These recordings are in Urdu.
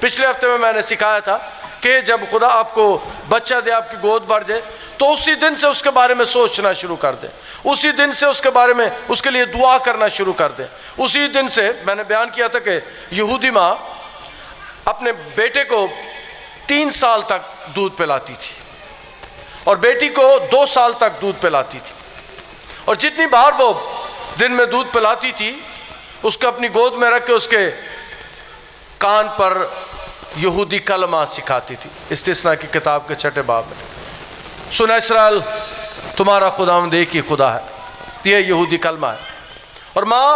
پچھلے ہفتے میں نے سکھایا تھا کہ جب خدا آپ کو بچہ دے، آپ کی گود بھر جائے، تو اسی دن سے اس کے بارے میں سوچنا شروع کر دیں، اسی دن سے اس کے بارے میں اس کے لیے دعا کرنا شروع کر دیں۔ اسی دن سے میں نے بیان کیا تھا کہ یہودی ماں اپنے بیٹے کو 3 سال تک دودھ پلاتی تھی اور بیٹی کو 2 سال تک دودھ پلاتی تھی، اور جتنی بار وہ دن میں دودھ پلاتی تھی اس کو اپنی گود میں رکھ کے اس کے کان پر یہودی کلمہ سکھاتی تھی۔ استثنا کی کتاب کے 6 باب میں، سن اسرائیل تمہارا خداوند ایک ہی خدا ہے، یہ یہودی کلمہ ہے۔ اور ماں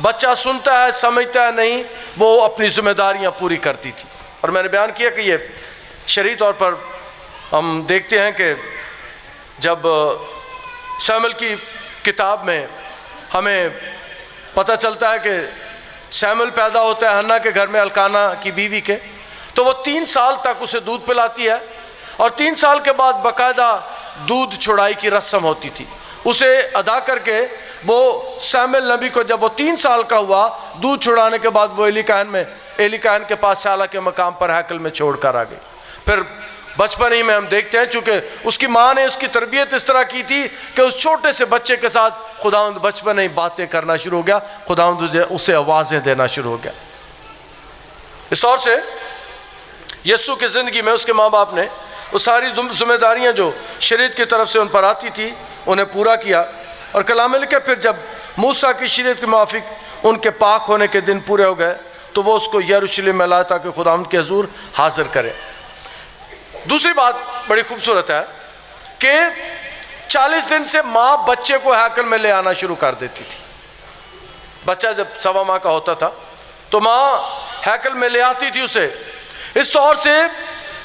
بچہ سنتا ہے سمجھتا ہے نہیں، وہ اپنی ذمہ داریاں پوری کرتی تھی۔ اور میں نے بیان کیا کہ یہ شرعی طور پر ہم دیکھتے ہیں کہ جب سیموئیل کی کتاب میں ہمیں پتہ چلتا ہے کہ سیموئیل پیدا ہوتا ہے حنا کے گھر میں، الکانہ کی بیوی کے، تو وہ 3 سال تک اسے دودھ پلاتی ہے، اور 3 سال کے بعد باقاعدہ دودھ چھڑائی کی رسم ہوتی تھی، اسے ادا کر کے وہ سیموئیل نبی کو جب وہ 3 سال کا ہوا، دودھ چھڑانے کے بعد وہ ایلی کاہن کے پاس سالہ کے مقام پر ہیکل میں چھوڑ کر آ گئی۔ پھر بچپن ہی میں ہم دیکھتے ہیں چونکہ اس کی ماں نے اس کی تربیت اس طرح کی تھی کہ اس چھوٹے سے بچے کے ساتھ خداوند بچپن ہی باتیں کرنا شروع ہو گیا، خداوند اسے آوازیں دینا شروع ہو گیا۔ اس طور سے یسوع کی زندگی میں اس کے ماں باپ نے وہ ساری ذمہ داریاں جو شریعت کی طرف سے ان پر آتی تھی انہیں پورا کیا، اور کلام میں لکھا پھر جب موسیٰ کی شریعت کے موافق ان کے پاک ہونے کے دن پورے ہو گئے تو وہ اس کو یروشلم میں لایا تاکہ خداوند کے حضور حاضر کرے۔ دوسری بات بڑی خوبصورت ہے کہ 40 دن سے ماں بچے کو ہیکل میں لے آنا شروع کر دیتی تھی۔ بچہ جب 1.25 ماہ کا ہوتا تھا تو ماں ہیکل میں لے آتی تھی اسے۔ اس طور سے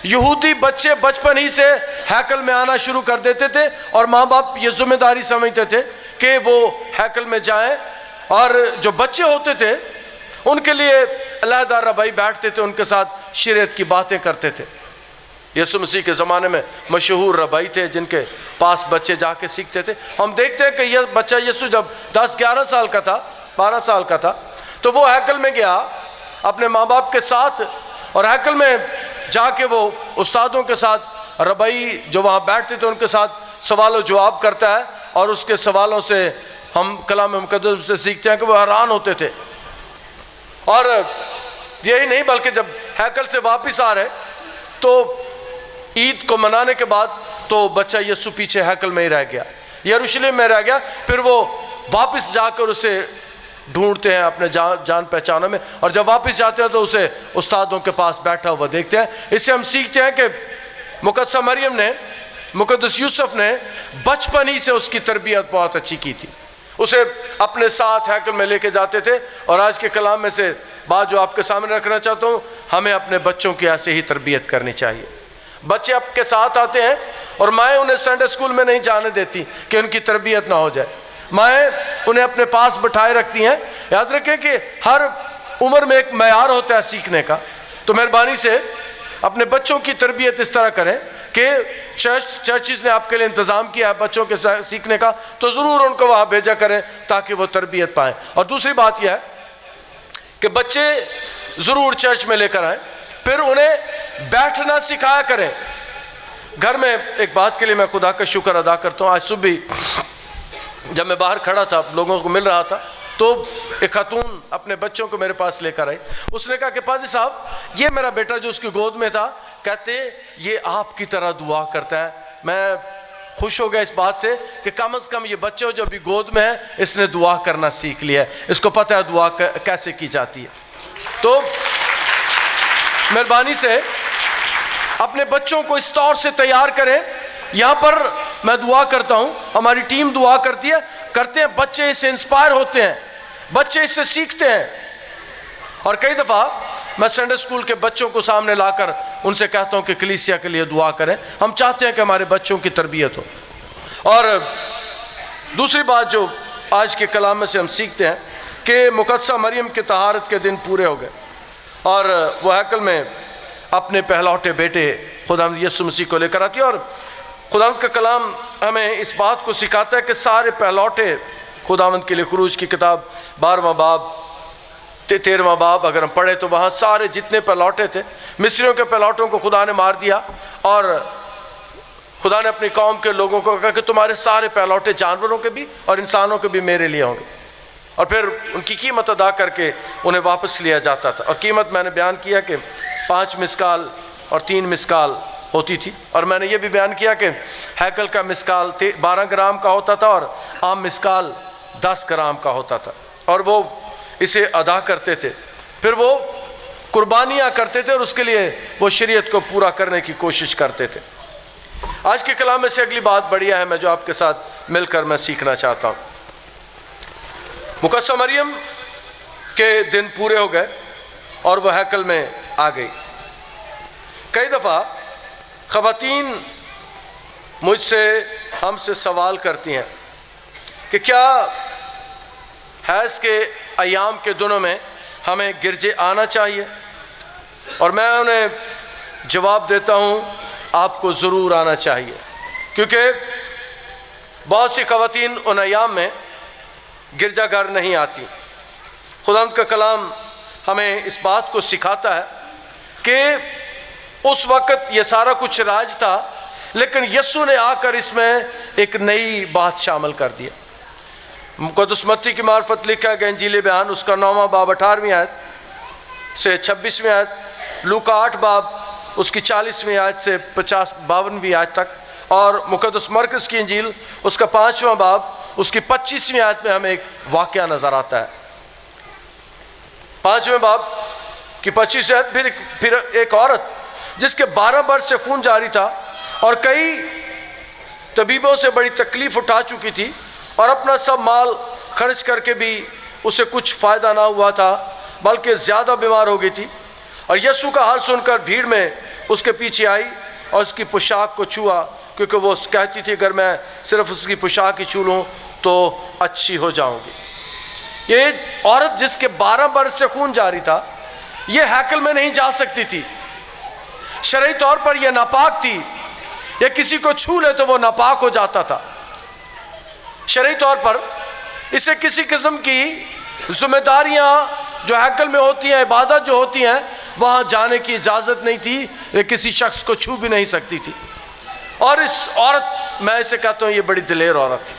یہودی بچے بچپن ہی سے ہیکل میں آنا شروع کر دیتے تھے، اور ماں باپ یہ ذمہ داری سمجھتے تھے کہ وہ ہیکل میں جائیں، اور جو بچے ہوتے تھے ان کے لیے علیحدہ ربائی بیٹھتے تھے، ان کے ساتھ شریعت کی باتیں کرتے تھے۔ یسوع مسیح کے زمانے میں مشہور ربائی تھے جن کے پاس بچے جا کے سیکھتے تھے۔ ہم دیکھتے ہیں کہ یہ بچہ یسوع جب 10-11 سال کا تھا، 12 سال کا تھا، تو وہ ہیکل میں گیا اپنے ماں باپ کے ساتھ، اور ہیکل میں جا کے وہ استادوں کے ساتھ، ربائی جو وہاں بیٹھتے تھے ان کے ساتھ سوال و جواب کرتا ہے، اور اس کے سوالوں سے ہم کلام مقدس سے سیکھتے ہیں کہ وہ حیران ہوتے تھے۔ اور یہی نہیں بلکہ جب ہیکل سے واپس آ رہے تو عید کو منانے کے بعد تو بچہ یسوع پیچھے ہیکل میں ہی رہ گیا، یروشلم میں رہ گیا۔ پھر وہ واپس جا کر اسے ڈھونڈتے ہیں اپنے جان پہچانوں میں، اور جب واپس جاتے ہیں تو اسے استادوں کے پاس بیٹھا ہوا دیکھتے ہیں۔ اس سے ہم سیکھتے ہیں کہ مقدسہ مریم نے، مقدس یوسف نے بچپن ہی سے اس کی تربیت بہت اچھی کی تھی، اسے اپنے ساتھ ہیکل میں لے کے جاتے تھے۔ اور آج کے کلام میں سے بات جو آپ کے سامنے رکھنا چاہتا ہوں، ہمیں اپنے بچوں کی ایسے ہی تربیت کرنی چاہیے۔ بچے آپ کے ساتھ آتے ہیں اور مائیں انہیں سنڈے اسکول میں نہیں جانے دیتی کہ ان کی تربیت نہ ہو جائے، مائیں انہیں اپنے پاس بٹھائے رکھتی ہیں۔ یاد رکھیں کہ ہر عمر میں ایک معیار ہوتا ہے سیکھنے کا، تو مہربانی سے اپنے بچوں کی تربیت اس طرح کریں کہ چرچز نے آپ کے لیے انتظام کیا ہے بچوں کے سیکھنے کا، تو ضرور ان کو وہاں بھیجا کریں تاکہ وہ تربیت پائیں۔ اور دوسری بات یہ ہے کہ بچے ضرور چرچ میں لے کر آئیں، پھر انہیں بیٹھنا سکھایا کریں۔ گھر میں ایک بات کے لیے میں خدا کا شکر ادا کرتا ہوں، آج صبح جب میں باہر کھڑا تھا لوگوں کو مل رہا تھا تو ایک خاتون اپنے بچوں کو میرے پاس لے کر آئی۔ اس نے کہا کہ پادری صاحب یہ میرا بیٹا جو اس کی گود میں تھا، کہتے یہ آپ کی طرح دعا کرتا ہے۔ میں خوش ہو گیا اس بات سے کہ کم از کم یہ بچہ جو ابھی گود میں ہے اس نے دعا کرنا سیکھ لیا ہے، اس کو پتہ ہے دعا کیسے کی جاتی ہے۔ تو مہربانی سے اپنے بچوں کو اس طور سے تیار کریں۔ یہاں پر میں دعا کرتا ہوں، ہماری ٹیم دعا کرتی ہے، کرتے ہیں، بچے اس سے انسپائر ہوتے ہیں، بچے اس سے سیکھتے ہیں۔ اور کئی دفعہ میں سنڈے اسکول کے بچوں کو سامنے لا کر ان سے کہتا ہوں کہ کلیسیا کے لیے دعا کریں، ہم چاہتے ہیں کہ ہمارے بچوں کی تربیت ہو۔ اور دوسری بات جو آج کے کلام میں سے ہم سیکھتے ہیں کہ مقدسہ مریم کے طہارت کے دن پورے ہو گئے، اور وہ ہیکل میں اپنے پہلوٹے بیٹے خداوند یسوع مسیح کو لے کر آتی ہے۔ اور خداوند کا کلام ہمیں اس بات کو سکھاتا ہے کہ سارے پہلوٹے خداوند کے لیے، خروج کی کتاب 12واں باب 13واں باب اگر ہم پڑھیں تو وہاں سارے جتنے پہلوٹے تھے، مصریوں کے پہلوٹوں کو خدا نے مار دیا، اور خدا نے اپنی قوم کے لوگوں کو کہا کہ تمہارے سارے پہلوٹے جانوروں کے بھی اور انسانوں کے بھی میرے لیے ہوں گے، اور پھر ان کی قیمت ادا کر کے انہیں واپس لیا جاتا تھا۔ اور قیمت میں نے بیان کیا کہ 5 مسکال اور 3 مسکال ہوتی تھی، اور میں نے یہ بھی بیان کیا کہ ہیکل کا مسکال 12 گرام کا ہوتا تھا اور عام مسکال 10 گرام کا ہوتا تھا، اور وہ اسے ادا کرتے تھے، پھر وہ قربانیاں کرتے تھے اور اس کے لیے وہ شریعت کو پورا کرنے کی کوشش کرتے تھے۔ آج کے کلام میں سے اگلی بات بڑی اہم ہے جو آپ کے ساتھ مل کر میں سیکھنا چاہتا ہوں۔ مقدسہ مریم کے دن پورے ہو گئے اور وہ ہیکل میں آ گئی۔ کئی دفعہ خواتین مجھ سے ہم سے سوال کرتی ہیں کہ کیا حیض کے ایام کے دنوں میں ہمیں گرجے آنا چاہیے، اور میں انہیں جواب دیتا ہوں آپ کو ضرور آنا چاہیے، کیونکہ بہت سی خواتین ان ایام میں گرجا گھر نہیں آتی۔ خداوند کا کلام ہمیں اس بات کو سکھاتا ہے کہ اس وقت یہ سارا کچھ راج تھا، لیکن یسوع نے آ کر اس میں ایک نئی بات شامل کر دیا۔ مقدس متی کی معرفت لکھا ہے کہ انجیل بیان اس کا 9واں باب 18ویں آیت سے 26ویں آیت، لوکا 8 باب اس کی 40ویں آیت سے 52ویں آیت تک، اور مقدس مرکز کی انجیل اس کا 5واں باب اس کی 25ویں آیت میں ہمیں ایک واقعہ نظر آتا ہے۔ 5ویں باب کی 25 آیت، پھر ایک عورت جس کے 12 برس سے خون جاری تھا اور کئی طبیبوں سے بڑی تکلیف اٹھا چکی تھی، اور اپنا سب مال خرچ کر کے بھی اسے کچھ فائدہ نہ ہوا تھا بلکہ زیادہ بیمار ہو گئی تھی، اور یسوع کا حال سن کر بھیڑ میں اس کے پیچھے آئی اور اس کی پوشاک کو چھوا، کیونکہ وہ کہتی تھی اگر میں صرف اس کی پوشاک ہی چھو لوں تو اچھی ہو جاؤں گی۔ یہ عورت جس کے 12 برس سے خون جاری تھا، یہ ہیکل میں نہیں جا سکتی تھی، شرعی طور پر یہ ناپاک تھی، یہ کسی کو چھو لے تو وہ ناپاک ہو جاتا تھا۔ شرعی طور پر اسے کسی قسم کی ذمہ داریاں جو ہیکل میں ہوتی ہیں، عبادت جو ہوتی ہیں، وہاں جانے کی اجازت نہیں تھی، یہ کسی شخص کو چھو بھی نہیں سکتی تھی۔ اور اس عورت، میں اسے کہتا ہوں یہ بڑی دلیر عورت تھی،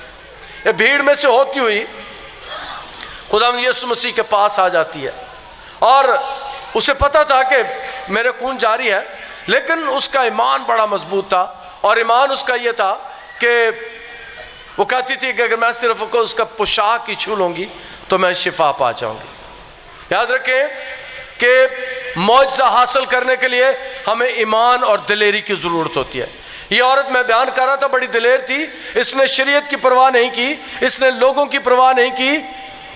یہ بھیڑ میں سے ہوتی ہوئی خداوند یسوع مسیح کے پاس آ جاتی ہے، اور اسے پتہ تھا کہ میرے خون جاری ہے، لیکن اس کا ایمان بڑا مضبوط تھا، اور ایمان اس کا یہ تھا کہ وہ کہتی تھی کہ اگر میں صرف اس کا پوشاک ہی چھو لوں گی تو میں شفا پا جاؤں گی۔ یاد رکھیں کہ معجزہ حاصل کرنے کے لیے ہمیں ایمان اور دلیری کی ضرورت ہوتی ہے۔ یہ عورت میں بیان کر رہا تھا بڑی دلیر تھی، اس نے شریعت کی پرواہ نہیں کی، اس نے لوگوں کی پرواہ نہیں کی،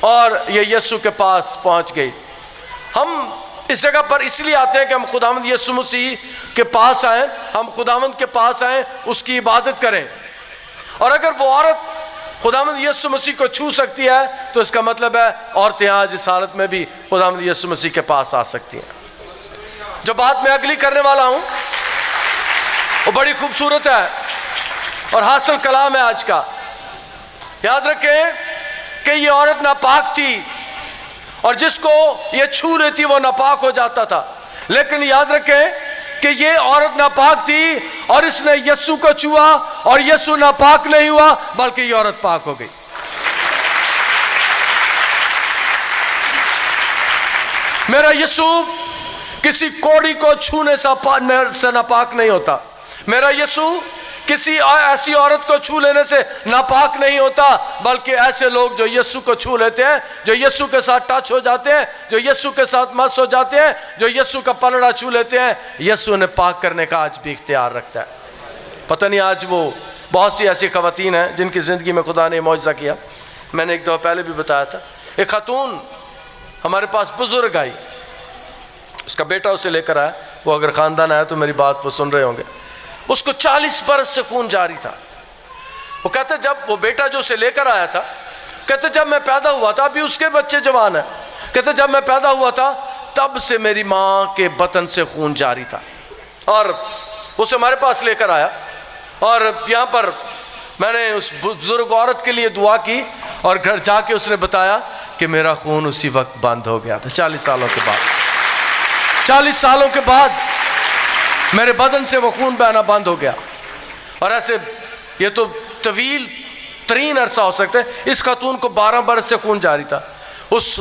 اور یہ یسوع کے پاس پہنچ گئی۔ ہم اس جگہ پر اس لیے آتے ہیں کہ ہم خداوند یسوع مسیح کے پاس آئیں، ہم خداوند کے پاس آئیں، اس کی عبادت کریں، اور اگر وہ عورت خداوند یسوع مسیح کو چھو سکتی ہے تو اس کا مطلب ہے عورتیں آج اس حالت میں بھی خداوند یسوع مسیح کے پاس آ سکتی ہیں۔ جو بات میں اگلی کرنے والا ہوں وہ بڑی خوبصورت ہے اور حاصل کلام ہے آج کا۔ یاد رکھیں کہ یہ عورت ناپاک تھی، اور جس کو یہ چھو لیتی وہ ناپاک ہو جاتا تھا، لیکن یاد رکھیں کہ یہ عورت ناپاک تھی اور اس نے یسوع کو چھوا، اور یسوع ناپاک نہیں ہوا بلکہ یہ عورت پاک ہو گئی۔ میرا یسوع کسی کوڑی کو چھونے سے ناپاک نہیں ہوتا، میرا یسوع کسی ایسی عورت کو چھو لینے سے ناپاک نہیں ہوتا، بلکہ ایسے لوگ جو یسوع کو چھو لیتے ہیں، جو یسوع کے ساتھ ٹچ ہو جاتے ہیں، جو یسوع کے ساتھ مس ہو جاتے ہیں، جو یسوع کا پلڑا چھو لیتے ہیں، یسوع نے پاک کرنے کا آج بھی اختیار رکھتا ہے۔ پتہ نہیں آج وہ بہت سی ایسی خواتین ہیں جن کی زندگی میں خدا نے معجزہ کیا۔ میں نے ایک دفعہ پہلے بھی بتایا تھا، ایک خاتون ہمارے پاس بزرگ آئی، اس کا بیٹا اسے لے کر آیا، وہ اگر خاندان آیا تو میری بات وہ سن رہے ہوں گے، اس کو 40 برس سے خون جاری تھا۔ وہ کہتے جب وہ بیٹا جو اسے لے کر آیا تھا، کہتے جب میں پیدا ہوا تھا، ابھی اس کے بچے جوان ہیں، کہتے جب میں پیدا ہوا تھا تب سے میری ماں کے بطن سے خون جاری تھا، اور اسے ہمارے پاس لے کر آیا، اور یہاں پر میں نے اس بزرگ عورت کے لیے دعا کی، اور گھر جا کے اس نے بتایا کہ میرا خون اسی وقت بند ہو گیا تھا. 40 سالوں کے بعد 40 سالوں کے بعد میرے بدن سے وہ خون بہنا بند ہو گیا. اور ایسے یہ تو طویل ترین عرصہ ہو سکتا ہے. اس خاتون کو 12 برس سے خون جاری تھا, اس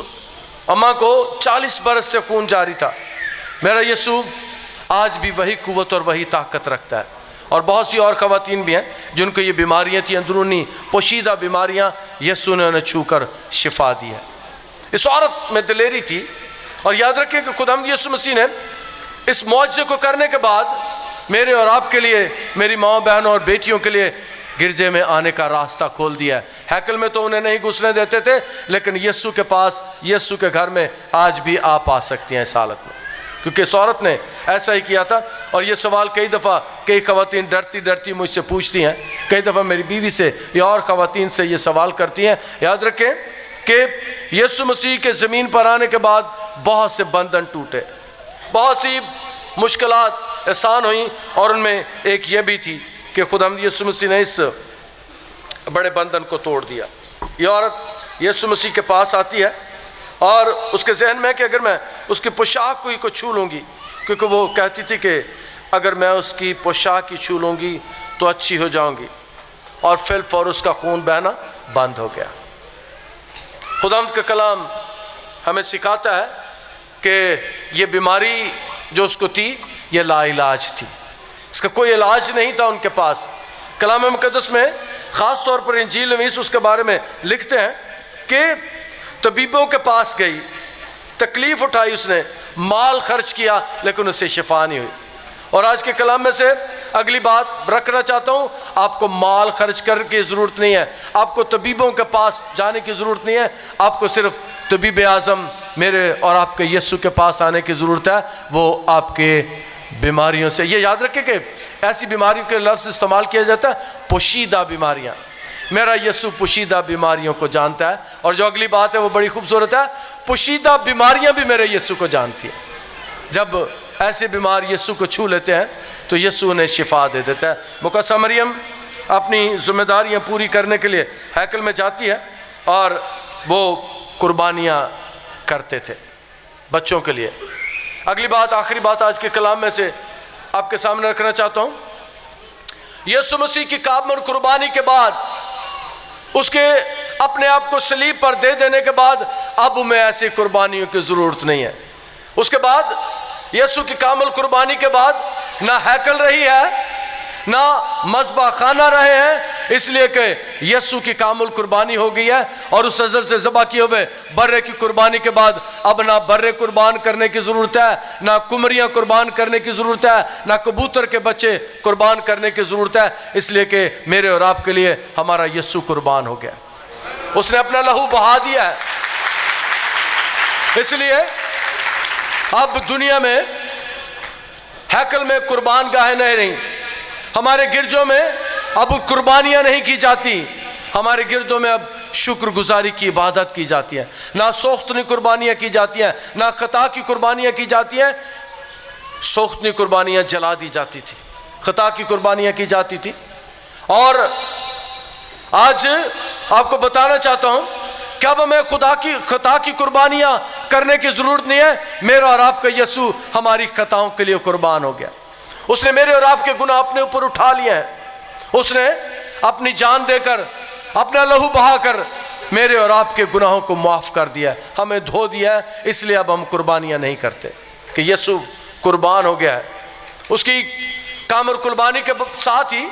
اماں کو 40 برس سے خون جاری تھا. میرا یسوع آج بھی وہی قوت اور وہی طاقت رکھتا ہے. اور بہت سی اور خواتین بھی ہیں جن کو یہ بیماریاں تھیں, اندرونی پوشیدہ بیماریاں, یسوع نے انہیں چھو کر شفا دی ہے. اس عورت میں دلیری تھی. اور یاد رکھیں کہ خداوند یسوع مسیح نے اس معجزے کو کرنے کے بعد میرے اور آپ کے لیے, میری ماں بہنوں اور بیٹیوں کے لیے گرجے میں آنے کا راستہ کھول دیا ہے. ہیکل میں تو انہیں نہیں گھسنے دیتے تھے, لیکن یسوع کے پاس, یسوع کے گھر میں آج بھی آپ آ سکتی ہیں اس حالت میں, کیونکہ اس عورت نے ایسا ہی کیا تھا. اور یہ سوال کئی دفعہ کئی خواتین ڈرتی ڈرتی مجھ سے پوچھتی ہیں, کئی دفعہ میری بیوی سے یا اور خواتین سے یہ سوال کرتی ہیں. یاد رکھیں کہ یسوع مسیح کے زمین پر آنے کے بعد بہت سے بندھن ٹوٹے, بہت سی مشکلات آسان ہوئیں, اور ان میں ایک یہ بھی تھی کہ خداوند یسوع مسیح نے اس بڑے بندھن کو توڑ دیا. یہ عورت یسوع مسیح کے پاس آتی ہے اور اس کے ذہن میں کہ اگر میں اس کی پوشاک کو چھو لوں گی, کیونکہ وہ کہتی تھی کہ اگر میں اس کی پوشاک چھو لوں گی تو اچھی ہو جاؤں گی, اور فی الفور اس کا خون بہنا بند ہو گیا. خداوند کا کلام ہمیں سکھاتا ہے کہ یہ بیماری جو اس کو تھی یہ لا علاج تھی, اس کا کوئی علاج نہیں تھا ان کے پاس. کلام مقدس میں خاص طور پر انجیل نویس اس کے بارے میں لکھتے ہیں کہ طبیبوں کے پاس گئی, تکلیف اٹھائی, اس نے مال خرچ کیا, لیکن اسے شفا نہیں ہوئی. اور آج کے کلام میں سے اگلی بات رکھنا چاہتا ہوں, آپ کو مال خرچ کر کی ضرورت نہیں ہے, آپ کو طبیبوں کے پاس جانے کی ضرورت نہیں ہے, آپ کو صرف طبیب اعظم میرے اور آپ کے یسوع کے پاس آنے کی ضرورت ہے. وہ آپ کے بیماریوں سے, یہ یاد رکھیں کہ ایسی بیماریوں کے لفظ استعمال کیا جاتا ہے پوشیدہ بیماریاں. میرا یسوع پوشیدہ بیماریوں کو جانتا ہے. اور جو اگلی بات ہے وہ بڑی خوبصورت ہے, پوشیدہ بیماریاں بھی میرے یسوع کو جانتی ہیں. جب ایسے بیمار یسوع کو چھو لیتے ہیں تو یسوع انہیں شفا دے دیتا ہے. مقدسہ مریم اپنی ذمہ داریاں پوری کرنے کے لیے ہیکل میں جاتی ہے, اور وہ قربانیاں کرتے تھے بچوں کے لیے. اگلی بات, آخری بات آج کے کلام میں سے آپ کے سامنے رکھنا چاہتا ہوں. یسوع مسیح کی کامل قربانی کے بعد, اس کے اپنے آپ کو صلیب پر دے دینے کے بعد, اب ہمیں ایسی قربانیوں کی ضرورت نہیں ہے. اس کے بعد یسوع کی کامل قربانی کے بعد نہ ہیکل رہی ہے نہ مذبح خانہ رہے ہیں, اس لیے کہ یسوع کی کامل قربانی ہو گئی ہے. اور اس ازل سے ذبح کیے ہوئے برے کی قربانی کے بعد اب نہ برے قربان کرنے کی ضرورت ہے, نہ کمریاں قربان کرنے کی ضرورت ہے, نہ کبوتر کے بچے قربان کرنے کی ضرورت ہے, اس لیے کہ میرے اور آپ کے لیے ہمارا یسوع قربان ہو گیا. اس نے اپنا لہو بہا دیا ہے. اس لیے اب دنیا میں ہیکل میں قربان گاہیں نہیں رہیں, ہمارے گرجوں میں اب قربانیاں نہیں کی جاتی, ہمارے گردوں میں اب شکر گزاری کی عبادت کی جاتی ہے. نہ سوختنی قربانیاں کی جاتی ہیں, نہ خطا کی قربانیاں کی جاتی ہیں. سوختنی قربانیاں جلا دی جاتی تھی, خطا کی قربانیاں کی جاتی تھی. اور آج آپ کو بتانا چاہتا ہوں کہ اب ہمیں خطا کی قربانیاں کرنے کی ضرورت نہیں ہے. میرا اور آپ کا یسوع ہماری خطاؤں کے لیے قربان ہو گیا. اس نے میرے اور آپ کے گناہ اپنے اوپر اٹھا لیے ہیں. اس نے اپنی جان دے کر, اپنا لہو بہا کر میرے اور آپ کے گناہوں کو معاف کر دیا ہے, ہمیں دھو دیا ہے. اس لیے اب ہم قربانیاں نہیں کرتے کہ یسوع قربان ہو گیا ہے. اس کی کامل قربانی کے ساتھ ہی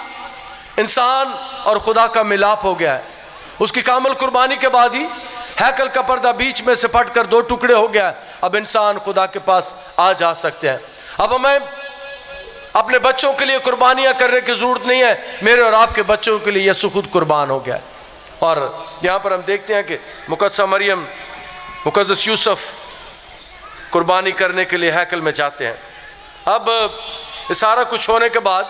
انسان اور خدا کا ملاپ ہو گیا ہے. اس کی کامل قربانی کے بعد ہی ہیکل کا پردہ بیچ میں سے پھٹ کر 2 ٹکڑے ہو گیا. اب انسان خدا کے پاس آ جا سکتے ہیں. اب ہمیں اپنے بچوں کے لیے قربانیاں کرنے کی ضرورت نہیں ہے, میرے اور آپ کے بچوں کے لیے یسوع خود قربان ہو گیا. اور یہاں پر ہم دیکھتے ہیں کہ مقدسہ مریم, مقدس یوسف قربانی کرنے کے لیے ہیکل میں جاتے ہیں. اب یہ سارا کچھ ہونے کے بعد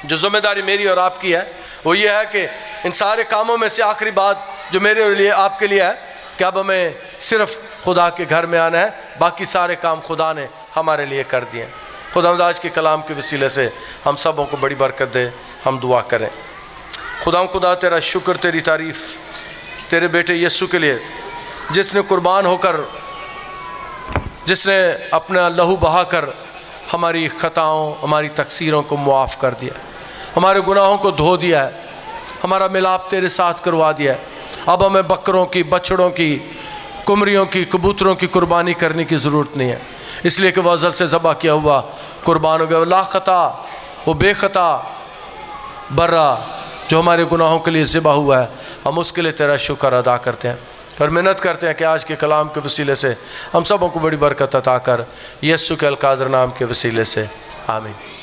جو ذمہ داری میری اور آپ کی ہے وہ یہ ہے کہ ان سارے کاموں میں سے آخری بات جو میرے لیے آپ کے لیے ہے کہ اب ہمیں صرف خدا کے گھر میں آنا ہے, باقی سارے کام خدا نے ہمارے لیے کر دیے. خداوند آج کے کلام کے وسیلے سے ہم سبوں کو بڑی برکت دے. ہم دعا کریں. خدا تیرا شکر, تیری تعریف تیرے بیٹے یسوع کے لیے جس نے قربان ہو کر، جس نے اپنا لہو بہا کر ہماری خطاؤں، ہماری تقصیروں کو معاف کر دیا، ہمارے گناہوں کو دھو دیا ہے، ہمارا ملاپ تیرے ساتھ کروا دیا ہے۔ اب ہمیں بکروں کی، بچڑوں کی، کمریوں کی، کبوتروں کی قربانی کرنے کی ضرورت نہیں ہے، اس لیے کہ وہ ازل سے ذبح کیا ہوا قربان ہو گیا۔ وہ لا خطا، وہ بے خطا برا جو ہمارے گناہوں کے لیے ذبح ہوا ہے، ہم اس کے لیے تیرا شکر ادا کرتے ہیں اور منت کرتے ہیں کہ آج کے کلام کے وسیلے سے ہم سبوں کو بڑی برکت عطا کر، یسوع کے القادر نام کے وسیلے سے، آمین۔